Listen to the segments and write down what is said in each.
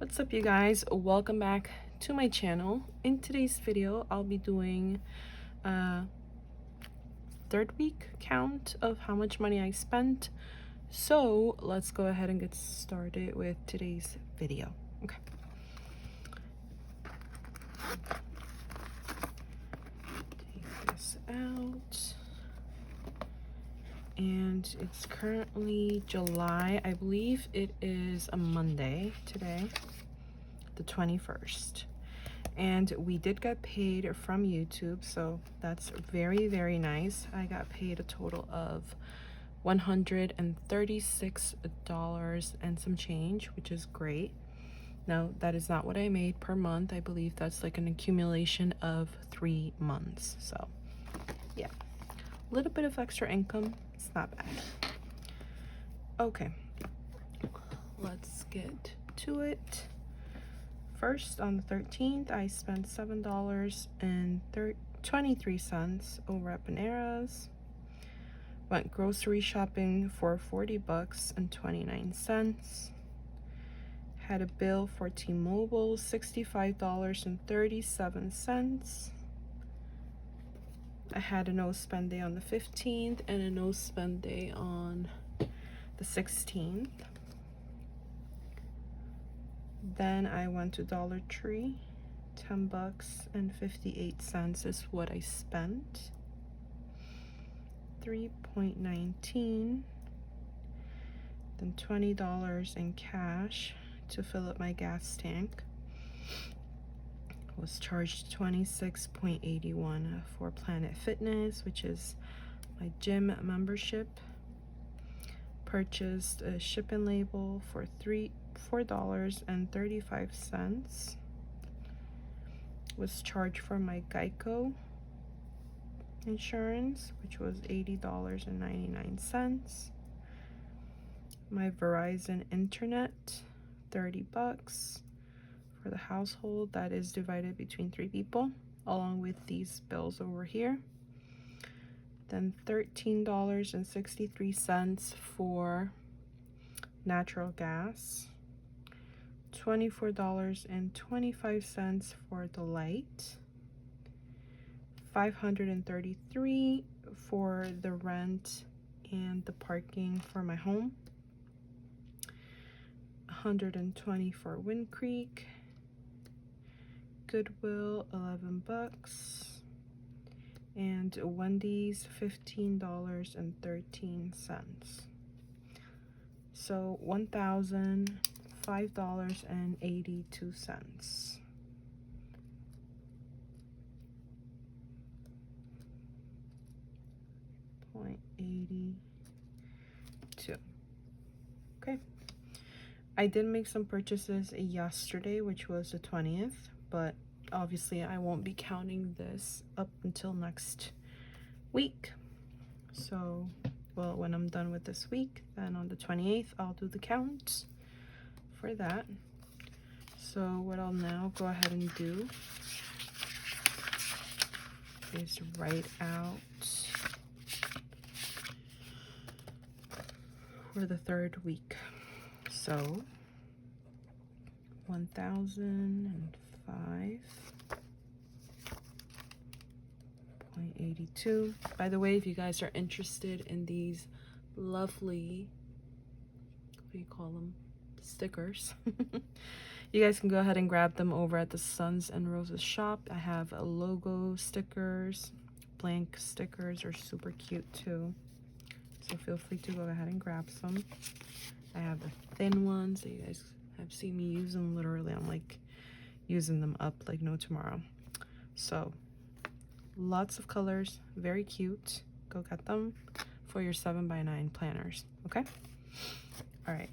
What's up, you guys? Welcome back to my channel. In today's video, I'll be doing a third week count of how much money I spent. So let's go ahead and get started with today's video. Okay. Take this out. And it's currently July. I believe it is a Monday today, the 21st. And we did get paid from YouTube, so that's very nice. I got paid a total of $136 and some change, which is great. Now, that is not what I made per month. I believe that's like an accumulation of 3 months. So yeah, a little bit of extra income. It's not bad. Okay, let's get to it. First, on the 13th, I spent $7.23 over at Panera's. Went grocery shopping for $40.29. Had a bill for T-Mobile, $65.37. I had a no spend day on the 15th and a no spend day on the 16th. Then I went to Dollar Tree. $10.58 is what I spent. 3.19. Then $20 in cash to fill up my gas tank. Was charged $26.81 for Planet Fitness, which is my gym membership. Purchased a shipping label for $4.35. Was charged for my Geico insurance, which was $80.99. My Verizon internet, $30 for the household. That is divided between 3 people, along with these bills over here. Then $13.63 for natural gas. $24.25 for the light. $533 for the rent and the parking for my home. $120 for Wind Creek. Goodwill, $11. And Wendy's, $15.13. So $1,005.82. $0.82. Okay. I did make some purchases yesterday, which was the 20th, but obviously I won't be counting this up until next week. So, well, when I'm done with this week, then on the 28th, I'll do the count for that. So what I'll now go ahead and do is write out for the third week. So 1,005.82. By the way, if you guys are interested in these lovely, what do you call them, stickers, you guys can go ahead and grab them over at the Suns and Roses shop. I have a logo stickers. Blank stickers are super cute too, so feel free to go ahead and grab some. I have the thin ones that you guys have seen me use them. Literally, I'm like using them up like no tomorrow. So lots of colors, very cute. Go get them for your 7x9 planners. Okay, all right,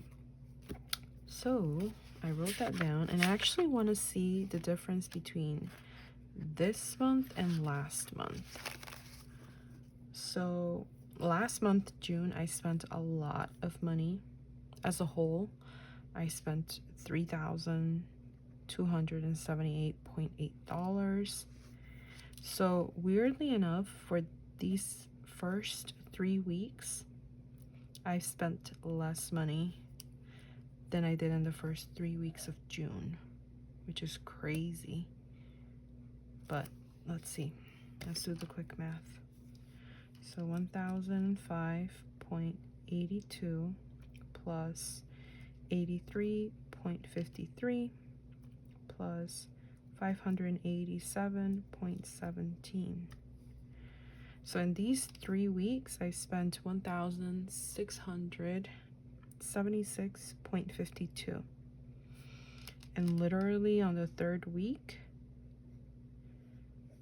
so I wrote that down, and I actually want to see the difference between this month and last month. So last month, June, I spent a lot of money. As a whole, I spent $3,278.8. So weirdly enough, for these first 3 weeks, I spent less money than I did in the first 3 weeks of June, which is crazy. But let's see. Let's do the quick math. So 1005.82 plus 83.53 plus 587.17. So in these 3 weeks, I spent 1,676.52. And literally on the 3rd week,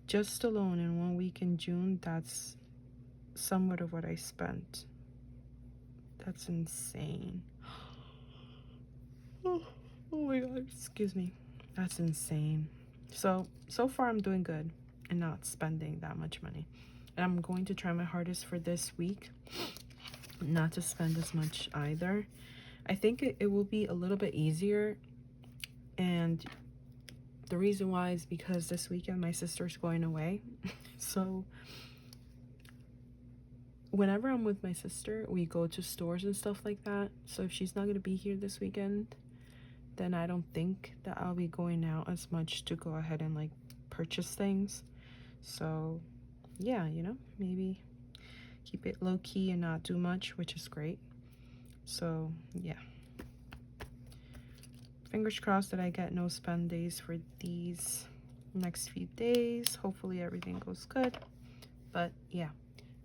just alone in 1 week in June, that's somewhat of what I spent. That's insane. Oh my god, excuse me. That's insane. So far I'm doing good and not spending that much money. And I'm going to try my hardest for this week not to spend as much either. I think it will be a little bit easier, and the reason why is because this weekend my sister's going away. So whenever I'm with my sister, we go to stores and stuff like that. So if she's not going to be here this weekend, then I don't think that I'll be going out as much to go ahead and like purchase things. So yeah, you know, maybe keep it low-key and not do much, which is great. So yeah, fingers crossed that I get no spend days for these next few days. Hopefully everything goes good. But yeah,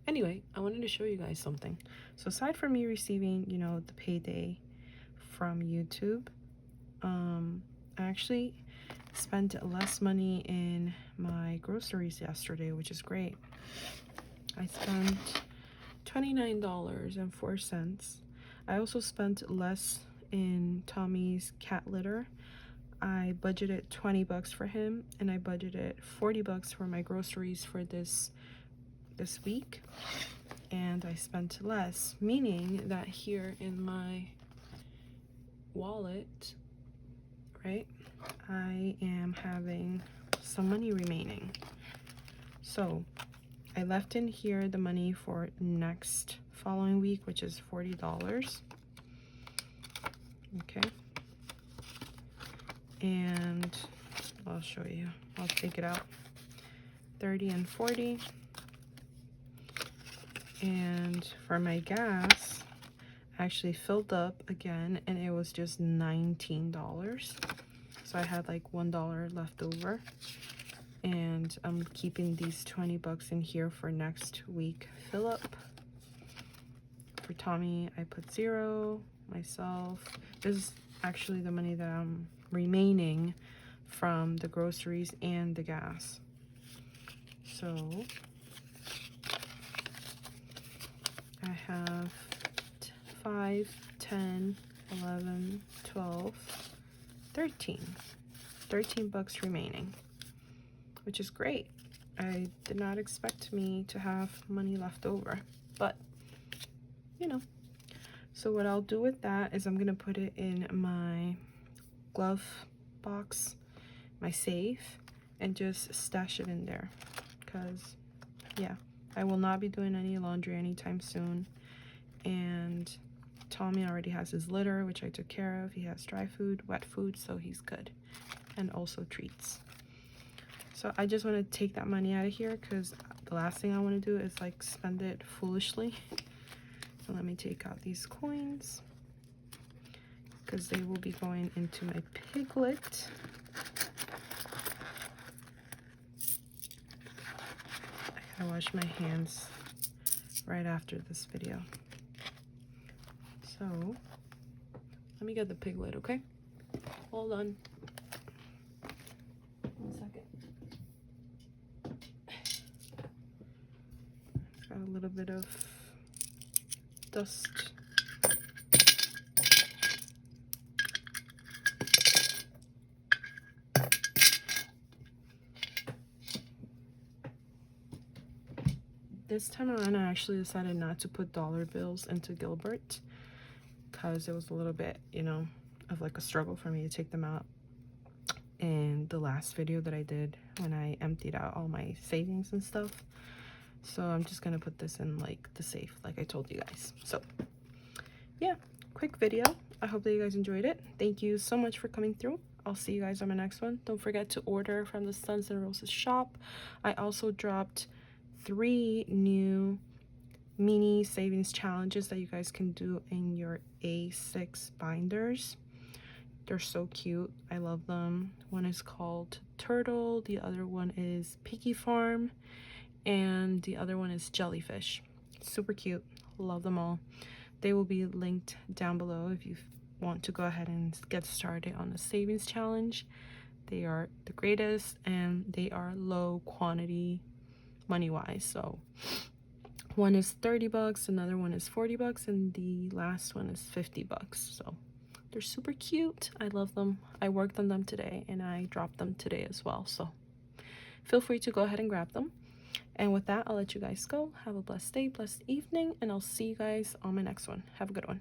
anyway, I wanted to show you guys something. So aside from me receiving, you know, the payday from YouTube, I actually spent less money in my groceries yesterday, which is great. I spent $29.04. I also spent less in Tommy's cat litter. I budgeted 20 bucks for him, and I budgeted 40 bucks for my groceries for this week, and I spent less, meaning that here in my wallet, right, I am having some money remaining. So I left in here the money for next following week, which is $40. Okay, and I'll show you. I'll take it out. 30 and 40. And for my gas, I actually filled up again, and it was just $19. So I had like $1 left over, and I'm keeping these 20 bucks in here for next week fill up. For Tommy, I put 0. Myself, this is actually the money that I'm remaining from the groceries and the gas. So I have 5, 10, 11, 12, 13 bucks remaining, which is great. I did not expect me to have money left over, but you know. So what I'll do with that is I'm gonna put it in my glove box, my safe, and just stash it in there, because yeah, I will not be doing any laundry anytime soon. And Tommy already has his litter, which I took care of. He has dry food, wet food, so he's good, and also treats. So I just want to take that money out of here, because the last thing I want to do is like spend it foolishly. So let me take out these coins, because they will be going into my piglet. I gotta wash my hands right after this video. So let me get the piglet, okay? Hold on. 1 second. It's got a little bit of dust. This time around, I actually decided not to put dollar bills into Gilbert, because it was a little bit, you know, of like a struggle for me to take them out in the last video that I did when I emptied out all my savings and stuff. So I'm just gonna put this in like the safe, like I told you guys. So yeah, quick video. I hope that you guys enjoyed it. Thank you so much for coming through. I'll see you guys on my next one. Don't forget to order from the Suns and Roses shop. I also dropped 3 new mini savings challenges that you guys can do in your A6 binders. They're so cute. I love them. One is called Turtle, the other one is Piggy Farm, and the other one is Jellyfish. Super cute. Love them all. They will be linked down below if you want to go ahead and get started on the savings challenge. They are the greatest, and they are low quantity money wise. So one is 30 bucks, another one is 40 bucks, and the last one is 50 bucks. So they're super cute. I love them. I worked on them today and I dropped them today as well. So feel free to go ahead and grab them. And with that, I'll let you guys go. Have a blessed day, blessed evening, and I'll see you guys on my next one. Have a good one.